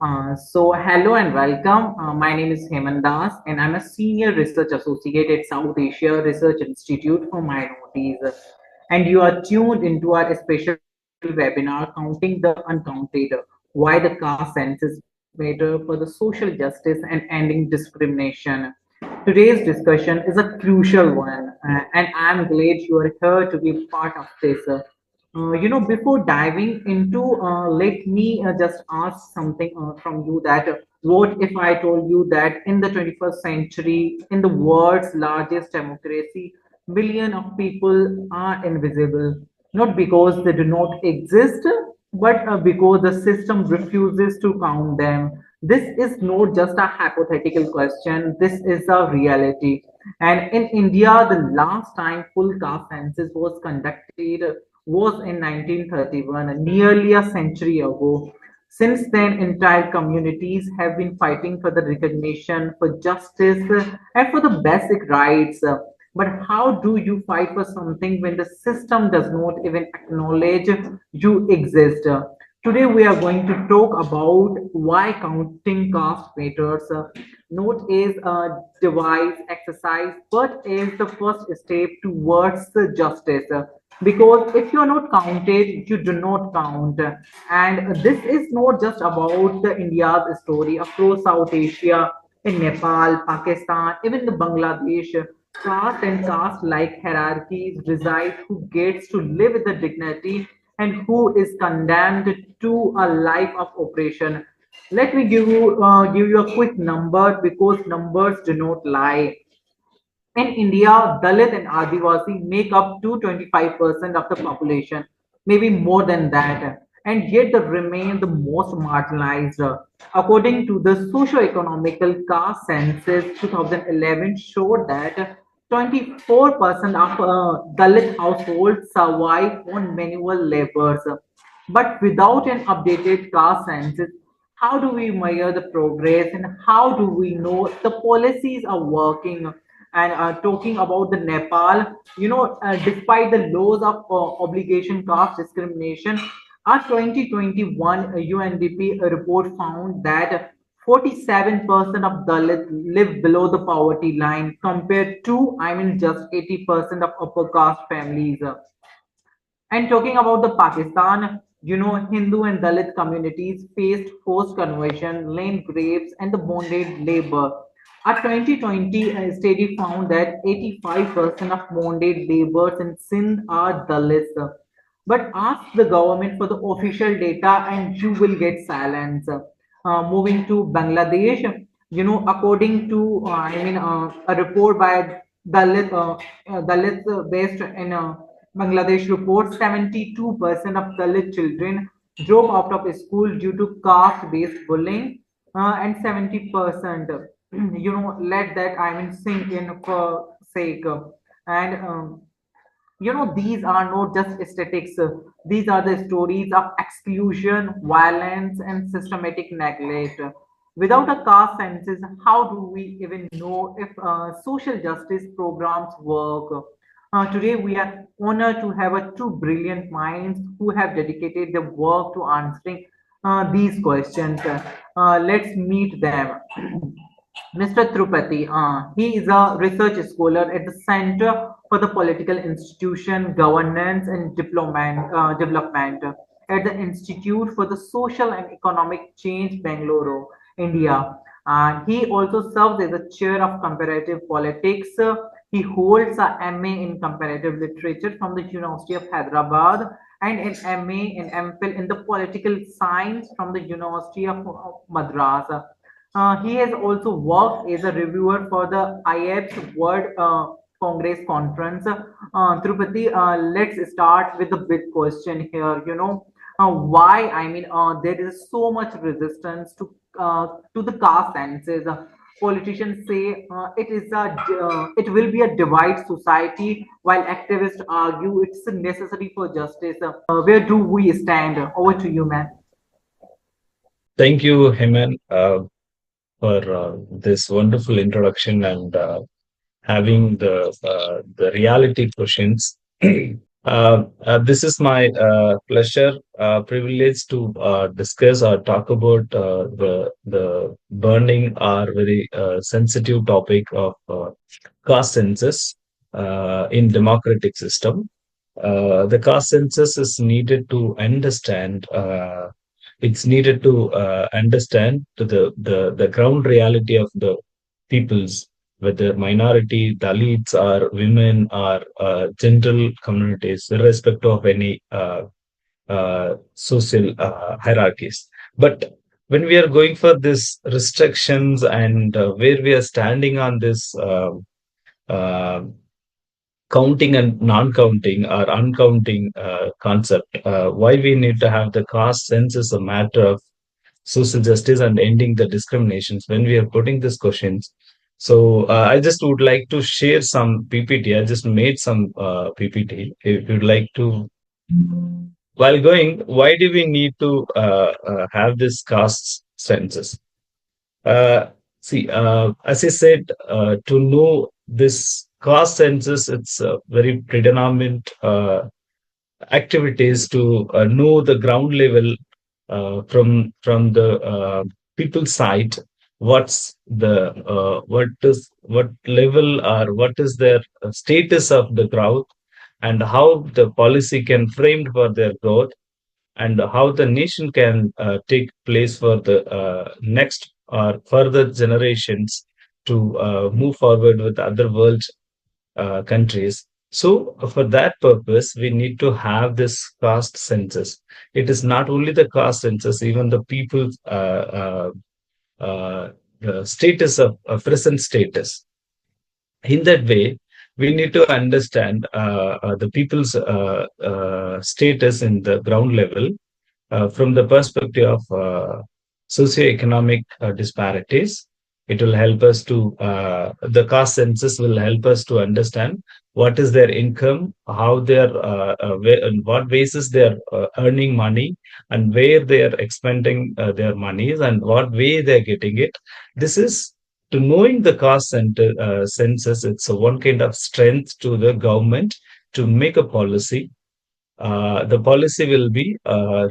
Hello and welcome. My name is Heman Das, and I'm a senior research associate at South Asia Research Institute for Minorities. And you are tuned into our special webinar, Counting the Uncounted, Why the Caste Census Matter for the Social Justice and Ending Discrimination. Today's discussion is a crucial one, and I'm glad you are here to be part of this. Before diving into, let me just ask something from you that what if I told you that in the 21st century, in the world's largest democracy, million of people are invisible, not because they do not exist, but because the system refuses to count them. This is not just a hypothetical question, this is a reality. And in India, the last time full caste census was conducted was in 1931, nearly a century ago. Since then, entire communities have been fighting for the recognition, for justice, and for the basic rights. But how do you fight for something when the system does not even acknowledge you exist? Today, we are going to talk about why counting caste matters, not as a device exercise, but as the first step towards the justice. Because if you're not counted, you do not count. And this is not just about the India's story across South Asia, in Nepal, Pakistan, even the Bangladesh. Caste and caste-like hierarchies decide who gets to live with the dignity and who is condemned to a life of oppression. Let me give you a quick number because numbers do not lie. In India, Dalit and Adivasi make up to 25% of the population, maybe more than that, and yet they remain the most marginalized. According to the socio-economical caste census 2011 showed that 24% of Dalit households survive on manual labors. But without an updated caste census, how do we measure the progress and how do we know the policies are working? And talking about the Nepal, despite the laws of obligation caste discrimination, a 2021 UNDP report found that 47% of Dalits live below the poverty line compared to, just 80% of upper caste families. And talking about the Pakistan, Hindu and Dalit communities faced forced conversion, land grabs, and the bonded labor. A 2020 study found that 85% of bonded laborers in Sindh are Dalits. But ask the government for the official data and you will get silence. Moving to Bangladesh, according to, a report by Dalit based in Bangladesh reports 72% of Dalit children drop out of school due to caste-based bullying, and 70%, let that sink in for sake. And these are not just statistics. These are the stories of exclusion, violence, and systematic neglect. Without a caste census, how do we even know if social justice programs work? Today, we are honored to have two brilliant minds who have dedicated their work to answering these questions. Let's meet them. Mr. Thiruppathi, he is a research scholar at the Center for the Political Institution, Governance and Development at the Institute for the Social and Economic Change, Bangalore, India. And he also serves as a chair of comparative politics. He holds a MA in comparative literature from the University of Hyderabad and an MA and MPhil in the political science from the University of Madras. He has also worked as a reviewer for the IAPSS World Congress Conference. Thirupati, let's start with the big question here. Why? There is so much resistance to the caste census. Politicians say it will be a divide society, while activists argue it's necessary for justice. Where do we stand? Over to you, man. Thank you, Heman, for this wonderful introduction and having the reality questions. This is my pleasure, privilege to discuss or talk about the burning or very sensitive topic of caste census in democratic system. The caste census is needed to understand. It's needed to understand the ground reality of the peoples, whether minority, Dalits, or women, or general communities, irrespective of any social hierarchies. But when we are going for this restrictions and where we are standing on this uh, counting and non-counting or uncounting concept, why we need to have the caste sense is a matter of social justice and ending the discriminations when we are putting these questions. So I just would like to share some PPT. I just made some PPT. If you'd like to, while going, why do we need to have this caste census? Uh, See, as I said, to know this caste census, it's a very predominant activities to know the ground level from the people side. What's the what level or what is their status of the growth, and how the policy can framed for their growth, and how the nation can take place for the next or further generations to move forward with other world countries. So, for that purpose, we need to have this caste census. It is not only the caste census, even the people's the status of present status. In that way, we need to understand the people's status in the ground level from the perspective of socioeconomic disparities. It will help us to, the caste census will help us to understand what is their income, how they're, on what basis they're earning money, and where they are expending their monies, and what way they're getting it. This is to knowing the census, it's a one kind of strength to the government to make a policy. The policy will be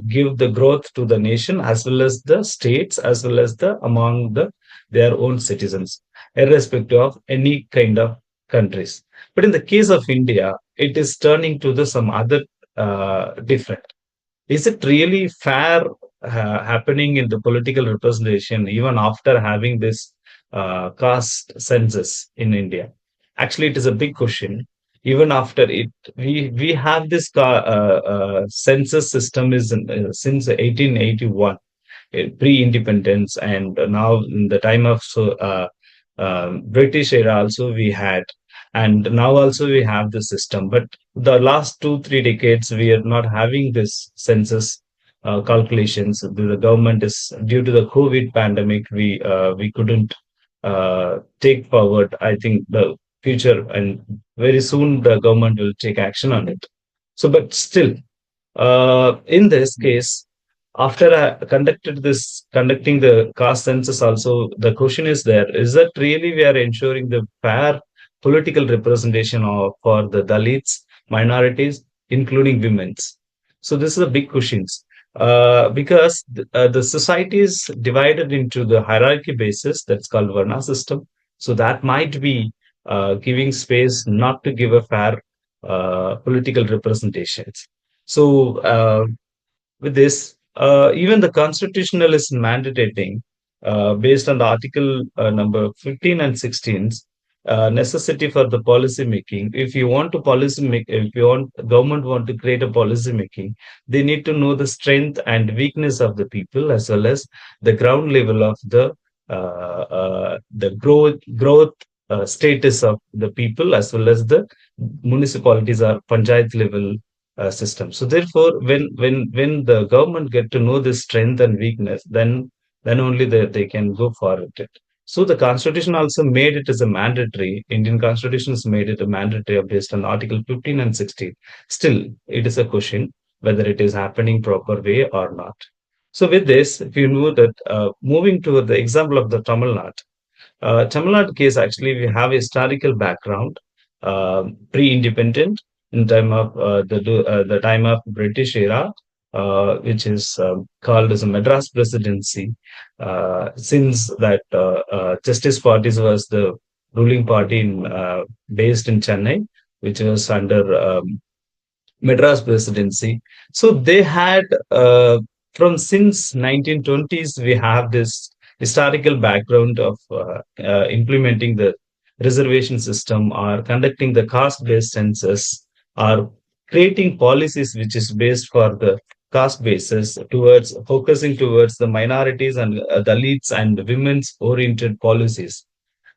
give the growth to the nation as well as the states as well as the among the their own citizens, irrespective of any kind of countries. But in the case of India, it is turning to the some other different. Is it really fair happening in the political representation even after having this caste census in India? Actually, it is a big question. Even after it, we have this census system is since 1881, pre-independence, and now in the time of British era also we had, and now also we have the system. But the last 2 3 decades we are not having this census calculations. The government is due to the COVID pandemic. We couldn't take forward. I think the future and very soon the government will take action on it. So, but still, in this case, after conducting the caste census, also the question is there: is that really we are ensuring the fair political representation for the Dalits, minorities, including women's? So this is a big questions because the society is divided into the hierarchy basis that's called Varna system. So that might be giving space not to give a fair political representations. So with this, even the constitutional is mandating based on the article number 15 and 16, necessity for the policy making. If you want to policy make, if you want government want to create a policy making, they need to know the strength and weakness of the people as well as the ground level of the growth status of the people as well as the municipalities or panchayat level system. So therefore, when the government get to know this strength and weakness, then only they can go for it. So the constitution also made it as a mandatory. Indian constitution has made it a mandatory based on Article 15 and 16. Still, it is a question whether it is happening proper way or not. So with this, if you know that moving to the example of the Tamil Nadu case, actually we have a historical background, pre-independent. in time of the time of British era, which is called as a Madras Presidency. Since that Justice Parties was the ruling party based in Chennai, which was under Madras Presidency. So they had from since 1920s we have this historical background of implementing the reservation system or conducting the caste-based census or creating policies which is based for the caste basis towards focusing towards the minorities and Dalits and women's oriented policies.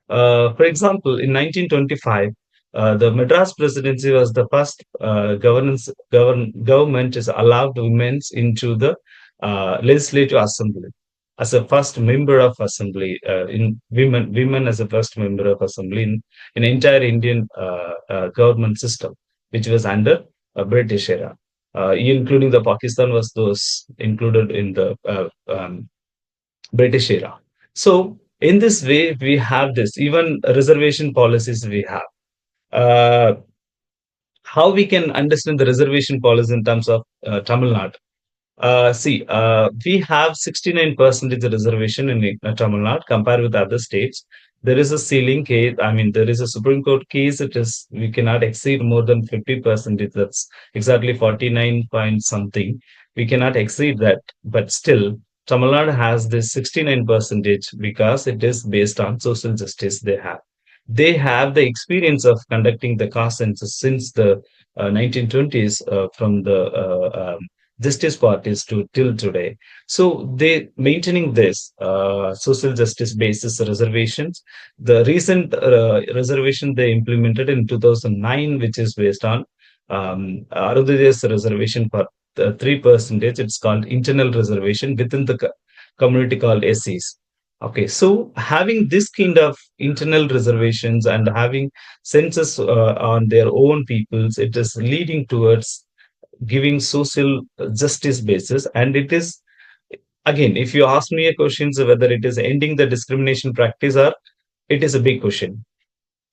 For example, in 1925, the Madras Presidency was the first government is allowed women into the Legislative Assembly as a first member of assembly. In women as a first member of assembly in entire Indian government system, which was under British era, including the Pakistan was those included in the British era. So in this way, we have this even reservation policies we have. Uh, how we can understand the reservation policy in terms of Tamil Nadu? We have 69% reservation in Tamil Nadu compared with other states. There is a ceiling case. I mean, there is a Supreme Court case. It is we cannot exceed more than 50%. That's exactly 49 point something. We cannot exceed that. But still, Tamil Nadu has this 69 percentage because it is based on social justice they have. They have the experience of conducting the caste census since the 1920s from the justice parties to till today. So they maintaining this social justice basis reservations. The recent reservation they implemented in 2009, which is based on Arudhya's reservation for 3%. It's called internal reservation within the community called SCs. Okay, so having this kind of internal reservations and having census on their own peoples, it is leading towards giving social justice basis. And it is, again, if you ask me a question, so whether it is ending the discrimination practice or it is a big question.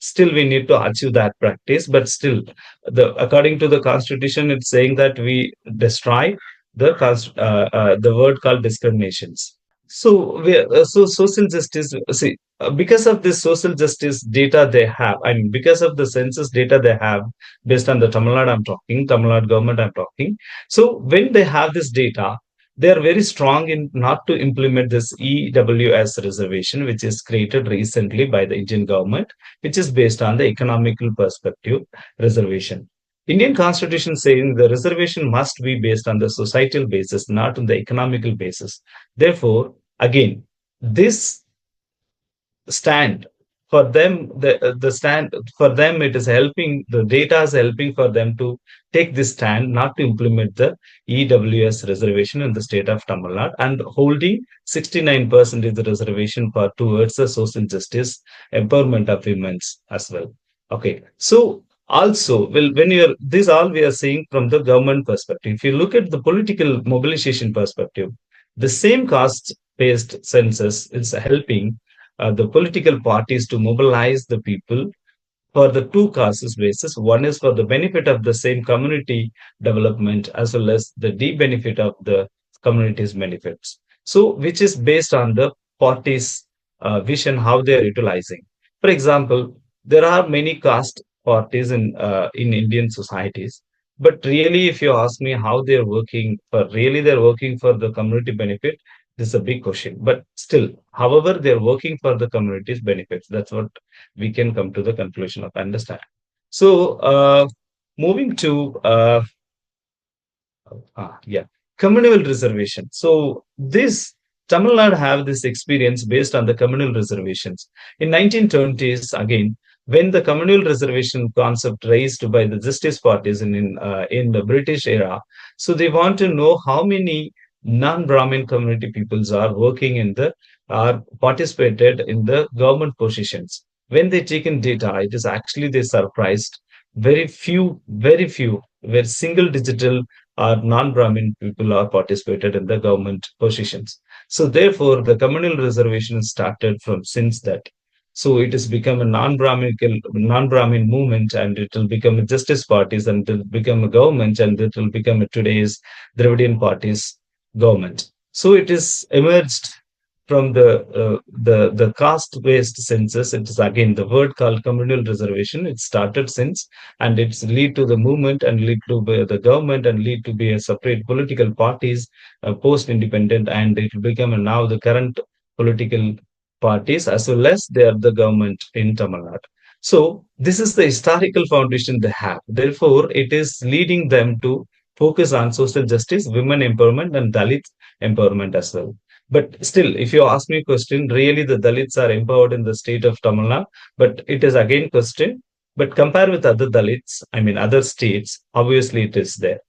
Still, we need to achieve that practice, but still, the according to the constitution, it's saying that we destroy the word called discriminations. So social justice, see, because of this social justice data they have, I mean, because of the census data they have, based on the Tamil Nadu government I'm talking. So when they have this data, they are very strong in not to implement this EWS reservation, which is created recently by the Indian government, which is based on the economical perspective reservation. Indian constitution saying the reservation must be based on the societal basis, not on the economical basis. Therefore, again, this stand for them, the stand for them, it is helping, the data is helping for them to take this stand, not to implement the EWS reservation in the state of Tamil Nadu and holding 69% is the reservation for towards the social justice empowerment of women as well. Okay, so also, well, when you're this all we are seeing from the government perspective. If you look at the political mobilization perspective, the same caste-based census is helping the political parties to mobilize the people for the two causes basis. One is for the benefit of the same community development as well as the deep benefit of the community's benefits. So, which is based on the party's vision, how they are utilizing. For example, there are many caste parties in Indian societies. But really, if you ask me how they're working for, really they're working for the community benefit, this is a big question. But still, however, they're working for the community's benefits. That's what we can come to the conclusion of understand. So, moving to yeah, communal reservation. So this Tamil Nadu have this experience based on the communal reservations. In 1920s, again, when the communal reservation concept raised by the justice parties in the British era, so they want to know how many non-Brahmin community peoples are working in the are participated in the government positions. When they taken data, it is actually they surprised very few, were single digital or non-Brahmin people are participated in the government positions. So therefore, the communal reservation started from since that. So it has become a non-Brahmin movement, and it will become a justice parties, and it will become a government, and it will become a today's Dravidian parties government. So it is emerged from the caste-based census. It is again the word called communal reservation. It started since, and it's lead to the movement and lead to the government and lead to be a separate political parties post-independent, and it will become now the current political parties as well as they are the government in Tamil Nadu. So this is the historical foundation they have. Therefore, it is leading them to focus on social justice, women empowerment, and Dalit empowerment as well. But still, if you ask me a question, really the Dalits are empowered in the state of Tamil Nadu, but it is again question. But compare with other Dalits, I mean other states, obviously it is there.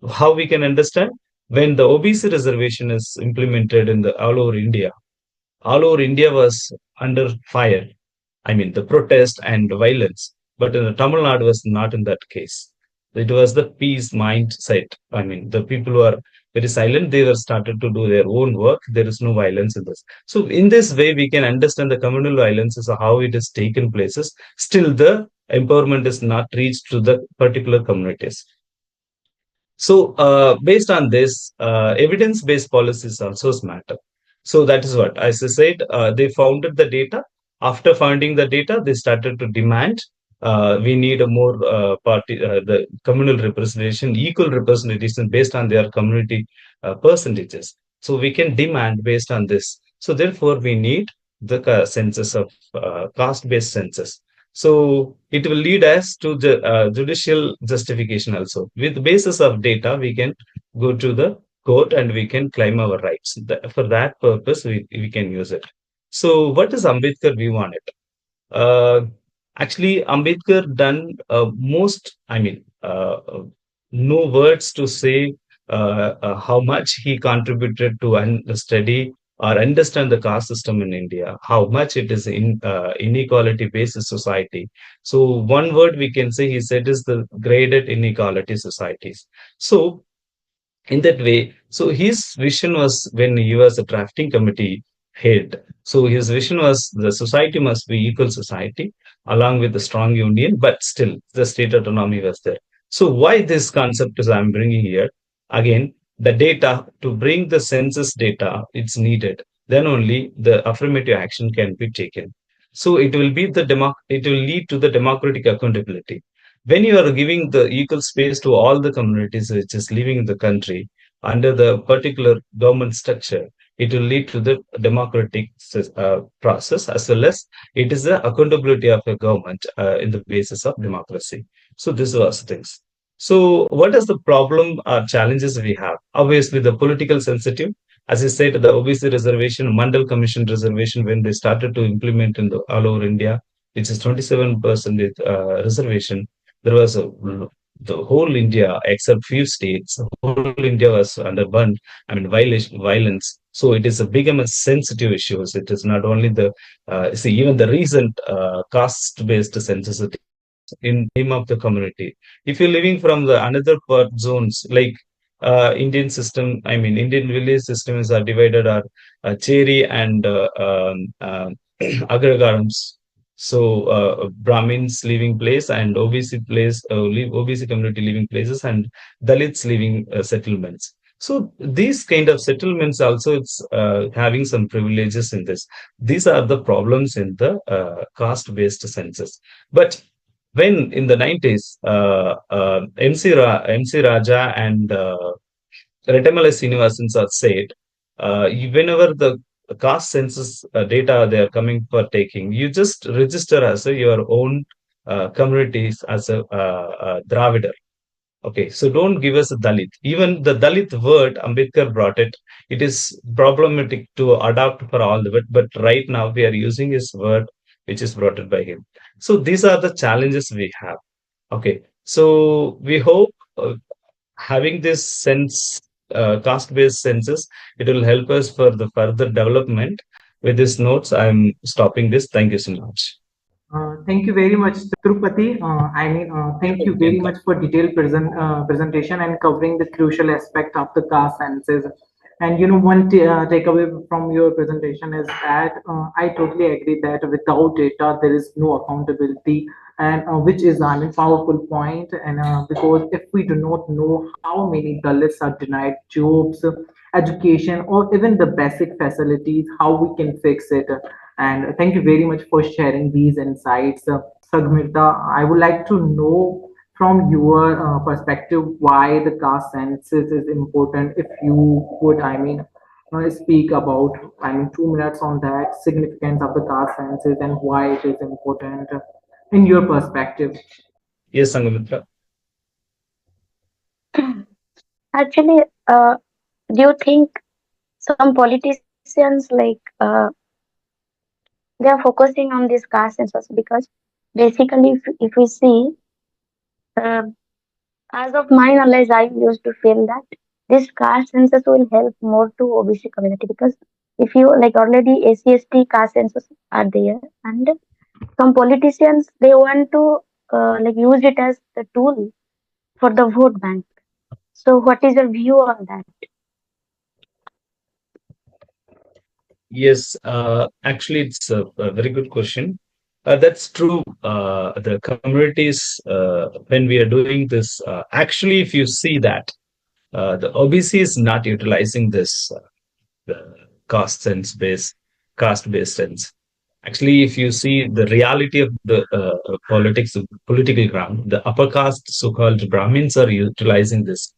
How we can understand? When the OBC reservation is implemented in the all over India was under fire. I mean, the protest and violence. But in the Tamil Nadu was not in that case. It was the peace mindset. I mean, the people who are very silent, they were started to do their own work. There is no violence in this. So in this way, we can understand the communal violence is how it has taken places. Still, the empowerment is not reached to the particular communities. So, based on this, evidence-based policies also matter. So that is what, as I said, they founded the data. After finding the data, they started to demand we need a more the communal representation, equal representation based on their community percentages. So we can demand based on this. So therefore, we need the census of caste-based census. So it will lead us to the judicial justification also. With the basis of data, we can go to the court and we can claim our rights. For that purpose, we can use it. So what is Ambedkar view on it? Uh, Actually, Ambedkar done most, I mean, no words to say how much he contributed to study or understand the caste system in India, how much it is in inequality based society. So one word we can say he said is the graded inequality societies. So in that way, so his vision was when he was a drafting committee head. So his vision was the society must be equal society along with the strong union, but still the state autonomy was there. So why this concept is I'm bringing here? Again, the data to bring the census data, it's needed. Then only the affirmative action can be taken. So it will be it will lead to the democratic accountability when you are giving the equal space to all the communities which is living in the country under the particular government structure, it will lead to the democratic process as well as it is the accountability of a government in the basis of democracy. So this was things. So what is the problem or challenges we have? Obviously, the political sensitive. As I said, the OBC reservation, Mandal Commission reservation, when they started to implement in the all over India, which is 27% with reservation, there was the whole India, except few states, whole India was under violence. So it is a become a sensitive issues. It is not only the see even the recent caste-based census in name of the community. If you're living from the another part zones like Indian system, I mean Indian village systems are divided are Cheri and Agragarams. So Brahmins living place and OBC place, OBC community living places and Dalits living settlements. So these kind of settlements also it's having some privileges in this. These are the problems in the caste-based census. But when in the 90s, MC Raja and Retamala Srinivasan sir said, whenever the caste census data they are coming for taking, you just register as your own communities as a Dravidar. Okay, so don't give us a Dalit. Even the Dalit word, Ambedkar brought it. It is problematic to adopt for all of it, but right now we are using his word, which is brought it by him. So these are the challenges we have. Okay, so we hope having this caste-based census, it will help us for the further development. With these notes, I'm stopping this. Thank you so much. Thank you very much, Thiruppathi. Thank you very much for detailed presentation and covering the crucial aspect of the caste census And one takeaway from your presentation is that I totally agree that without data there is no accountability, and which is I mean powerful point. And because if we do not know how many Dalits are denied jobs, education, or even the basic facilities, how we can fix it. And thank you very much for sharing these insights, Sanghamitra. I would like to know from your perspective why the caste census is important. If you would speak about 2 minutes on that significance of the caste census and why it is important in your perspective. Yes, Sanghamitra. Actually, do you think some politicians they are focusing on this caste census because basically, if we see, uh, as of my knowledge, I used to feel that this caste census will help more to OBC community because if you like already SC/ST caste census are there, and some politicians they want to use it as the tool for the vote bank. So, what is your view on that? Yes, actually, it's a very good question. That's true. The communities, when we are doing this, actually, if you see that the OBC is not utilizing this the caste sense based caste based sense. Actually, if you see the reality of the political ground, the upper caste, so-called Brahmins, are utilizing this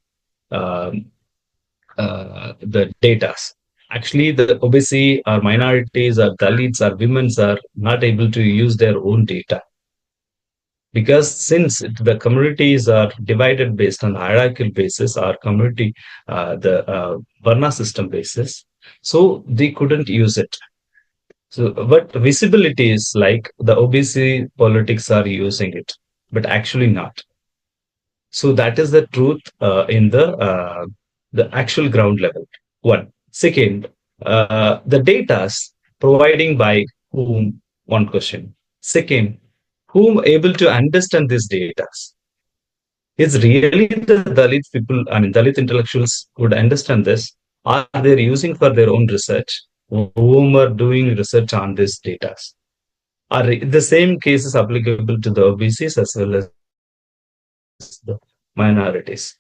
um, the data. Actually, the OBC or minorities or Dalits or women are not able to use their own data because since the communities are divided based on hierarchical basis or community the Varna system basis, so they couldn't use it. So, but visibility is like the OBC politics are using it, but actually not. So that is the truth in the actual ground level. One. Second, the data providing by whom? One question. Second, whom able to understand these data? Is really the Dalit people, I mean Dalit intellectuals would understand this? Are they using for their own research? Whom are doing research on these data? Are the same cases applicable to the OBCs as well as the minorities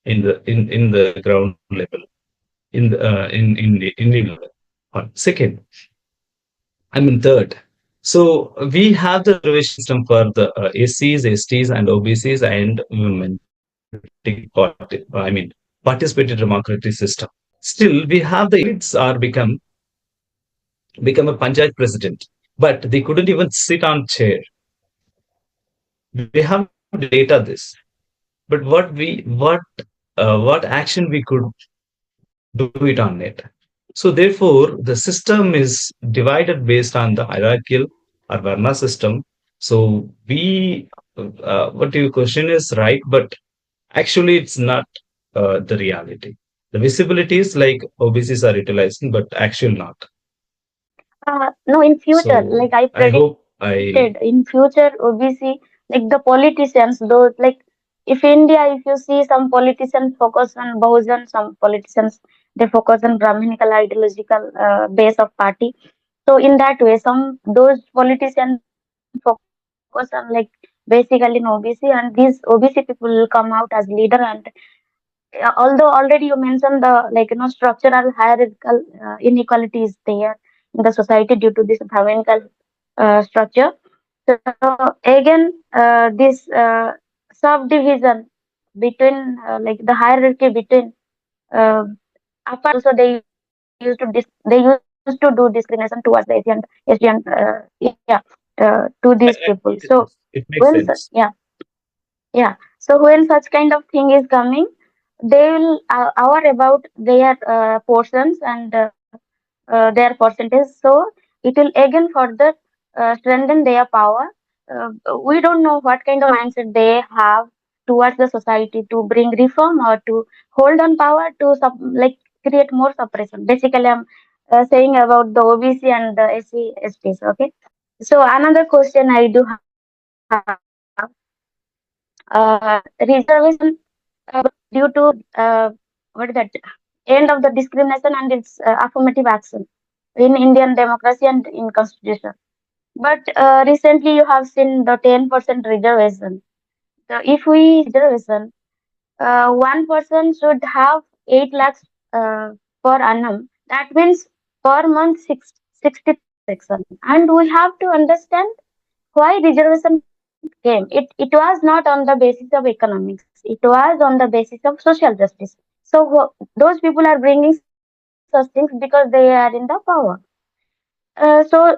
in the ground level, in the level. Second, I mean third. So we have the reservation system for the SCs, STs, and OBCs and participated democratic system. Still, we have the elites are become a panchayat president, but they couldn't even sit on chair. We have data this, but what action we could do it on it. So therefore, the system is divided based on the hierarchical or Varna system. So what your question is right, but actually it's not the reality. The visibility is like OBCs are utilizing, but actual not. No, in future, So like I I hope predicted, in future OBC, like the politicians, those like if India, if you see some politicians focus on Bahujan, some politicians they focus on Brahminical ideological base of party. So in that way, some those politicians focus on like basically in OBC, and these OBC people will come out as leader. And although already you mentioned the structural hierarchical inequality is there in the society due to this Brahminical structure. So again, this subdivision between the hierarchy between uh, upper also they used to do discrimination towards the Asian to these people. So it makes when sense. yeah, yeah. So when such kind of thing is coming, they will aware about their portions and their percentage. So it will again further strengthen their power. We don't know what kind of mindset they have towards the society to bring reform or to hold on power to create more suppression. Basically, I'm saying about the OBC and the SC STs. Okay. So another question I do have, reservation due to what is that end of the discrimination and its affirmative action in Indian democracy and in constitution. But recently you have seen the 10% reservation. So if we reservation, one person should have 8 lakhs per annum. That means per month 60,000. And we have to understand why reservation came. It was not on the basis of economics. It was on the basis of social justice. So those people are bringing such things because they are in the power. So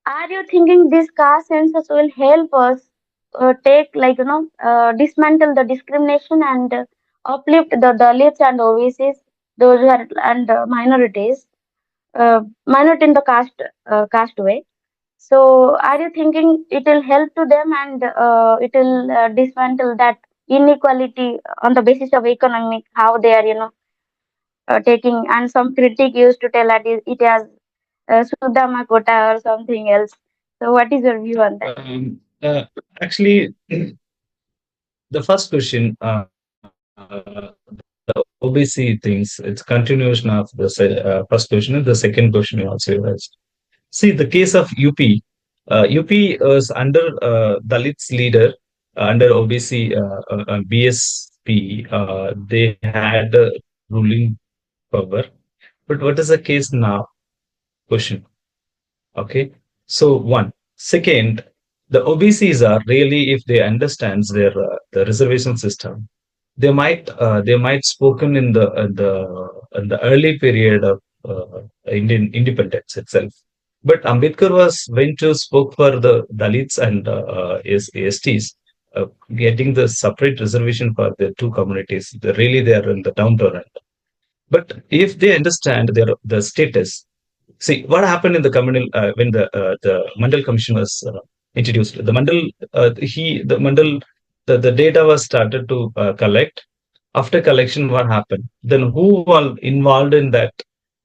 are you thinking this caste census will help us take dismantle the discrimination and uplift the Dalits and OBCs, those who are and minorities, minority in the caste way? So are you thinking it will help to them and it will dismantle that inequality on the basis of economic, how they are taking, and some critic used to tell that it has Sudama quota or something else. So what is your view on that? Actually, the first question, the OBC things, it's continuation of the first question and the second question you also raised. See, the case of UP, UP was under Dalits leader, under OBC BSP, they had ruling power. But what is the case now? Question. Okay. So one. Second, the OBCs are really, if they understand their the reservation system, they might spoken in the early period of Indian independence itself. But Ambedkar went to spoke for the Dalits and STs, getting the separate reservation for the two communities. They are in the downtown. But if they understand the status, see what happened in the communal when the Mandal Commission was introduced. The Mandal the data was started to collect. After collection, what happened? Then who were involved in that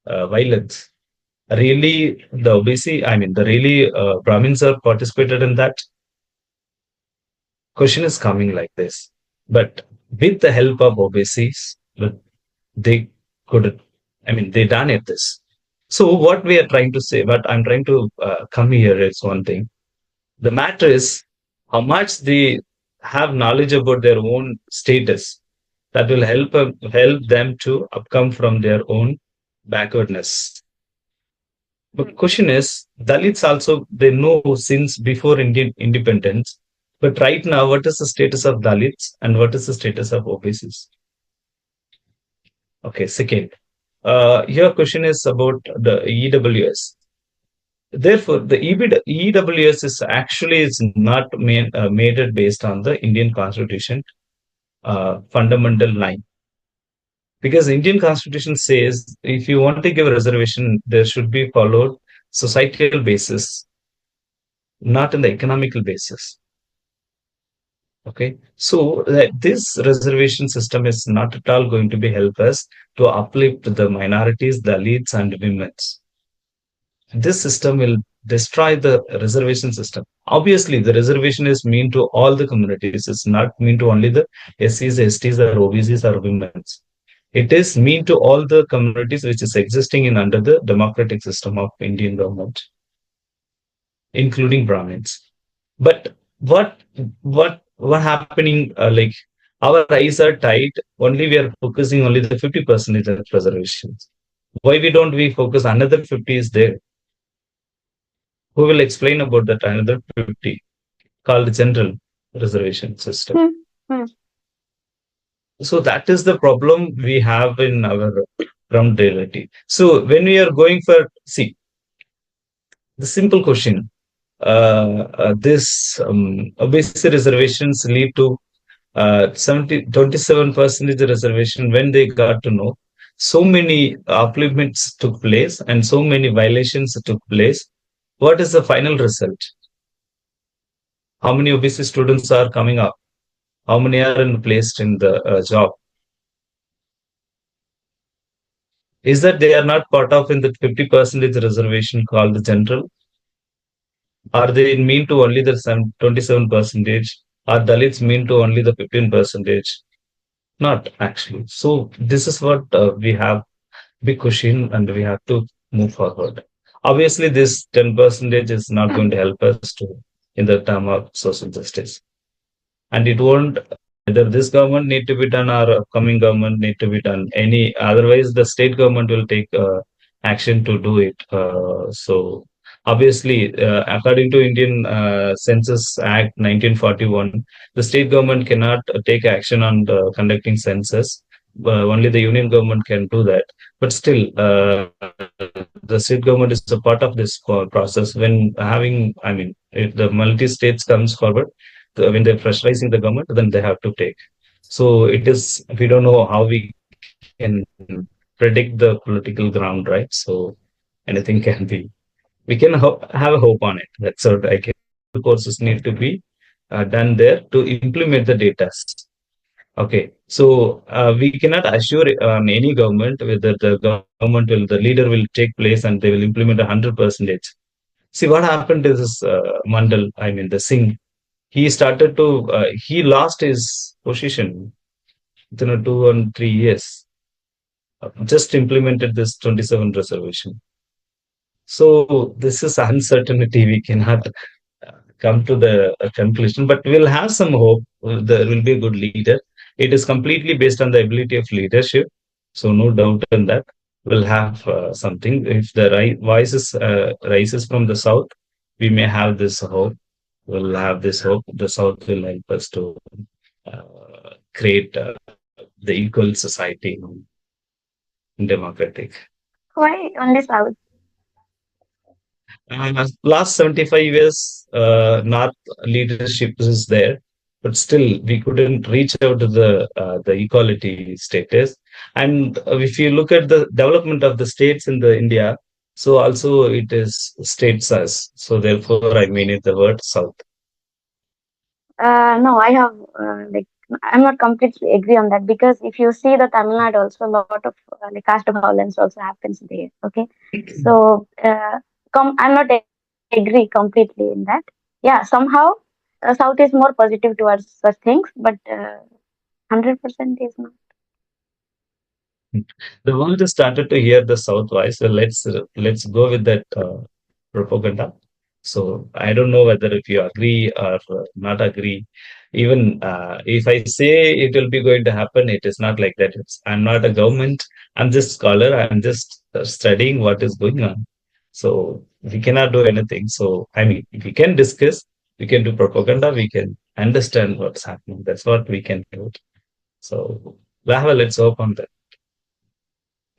violence? Really, the OBC, I mean, the really Brahmins are participated in that. Question is coming like this. But with the help of OBCs, they could, I mean, they done it this. So what we are trying to say, what I'm trying to come here is one thing. The matter is how much they have knowledge about their own status that will help them to upcome from their own backwardness. But question is, Dalits also, they know since before Indian independence. But right now, what is the status of Dalits and what is the status of OBCs? Okay, second. Your question is about the EWS. Therefore, the EWS is not made it based on the Indian Constitution fundamental line. Because Indian Constitution says if you want to give a reservation, there should be followed societal basis, not in the economical basis. Okay, so this reservation system is not at all going to be help us to uplift the minorities, the elites, and women's. This system will destroy the reservation system. Obviously, the reservation is mean to all the communities. It's not mean to only the SCs, STs, or OBCs, or women's. It is mean to all the communities which is existing in under the democratic system of Indian government, including Brahmins. But what happening? Like our eyes are tight. Only we are focusing only the 50% of reservations. Why don't we focus another 50 is there? Who will explain about that another 50 called general reservation system? So that is the problem we have in our ground reality. So when we are going for, see, the simple question, this obesity reservations lead to 27% reservation. When they got to know, so many upliftments took place and so many violations took place. What is the final result? How many obesity students are coming up? How many are placed in the job? Is that they are not part of in the 50% reservation called the general? Are they mean to only the 27%? Are Dalits mean to only the 15%? Not actually. So this is what we have big question and we have to move forward. Obviously, this 10% is not going to help us to in the term of social justice. And it won't either this government need to be done or upcoming government need to be done. Any otherwise, the state government will take action to do it. So obviously, according to Indian Census Act 1941, the state government cannot take action on conducting census. Only the union government can do that. But still, the state government is a part of this process. When having, I mean, if the multi states comes forward, when they're pressurizing the government, then they have to take. So it is, we don't know how we can predict the political ground, right? So anything can be, we can have a hope on it. That's what I can. Courses need to be done there to implement the data. Okay, so we cannot assure on any government whether the government will, the leader will take place and they will implement 100%. See what happened to this Mandal, I mean the Singh. He started to, he lost his position within 2 and 3 years. Just implemented this 27 reservation. So this is uncertainty. We cannot come to the conclusion, but we'll have some hope. There will be a good leader. It is completely based on the ability of leadership. So no doubt in that. We'll have something. If the voices rises from the south, we may have this hope. We'll have this hope. The south will help us to create the equal society democratic. Why only South? Last 75 years, North leadership is there, but still we couldn't reach out to the equality status. And if you look at the development of the states in the India, so also it is states as. So therefore, I mean it the word South. No, I have like I'm not completely agree on that, because if you see the Tamil Nadu also, a lot of like caste violence also happens there. Okay, so I'm not agree completely in that. Yeah, somehow South is more positive towards such things, but 100% is not. The world has started to hear the South voice. So let's go with that propaganda. So I don't know whether if you agree or not agree. Even if I say it will be going to happen, it is not like that. I'm not a government. I'm just scholar. I'm just studying what is going on. So we cannot do anything. So I mean, we can discuss. We can do propaganda. We can understand what's happening. That's what we can do. So well, let's hope on that.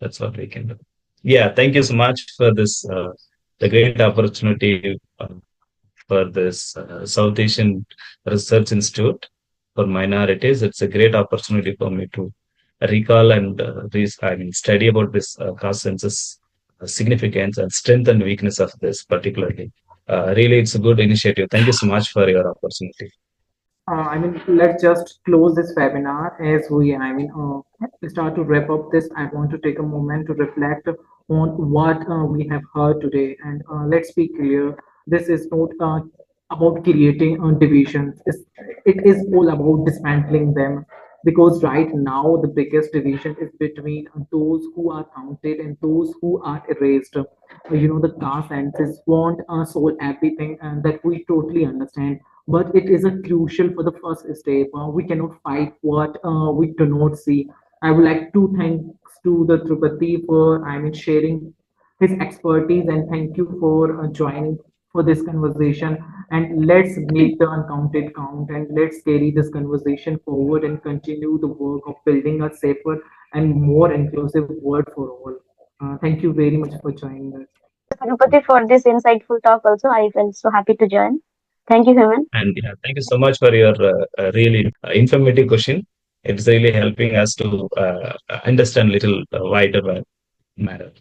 That's what we can do. Yeah, thank you so much for this, the great opportunity for this South Asian Research Institute for minorities. It's a great opportunity for me to recall and I mean, study about this caste census significance and strength and weakness of this particularly. Really, it's a good initiative. Thank you so much for your opportunity. I mean, let's just close this webinar as start to wrap up this. I want to take a moment to reflect on what we have heard today. And let's be clear, this is not about creating divisions. It is all about dismantling them. Because right now, the biggest division is between those who are counted and those who are erased. The caste census won't solve everything, and that we totally understand, but it is a crucial for the first step. We cannot fight what we do not see. I would like to thanks to the Thiruppathi for sharing his expertise, and thank you for joining for this conversation. And let's make the uncounted count, and let's carry this conversation forward and continue the work of building a safer and more inclusive world for all. Thank you very much for joining us. Tirupati, for this insightful talk also. I felt so happy to join. Thank you, Heman. And yeah, thank you so much for your really informative question. It's really helping us to understand little wider matter.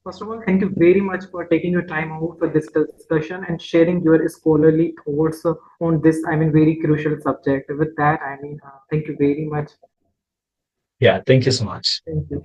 First of all, thank you very much for taking your time out for this discussion and sharing your scholarly thoughts on this, very crucial subject. With that, thank you very much. Yeah, thank you so much. Thank you.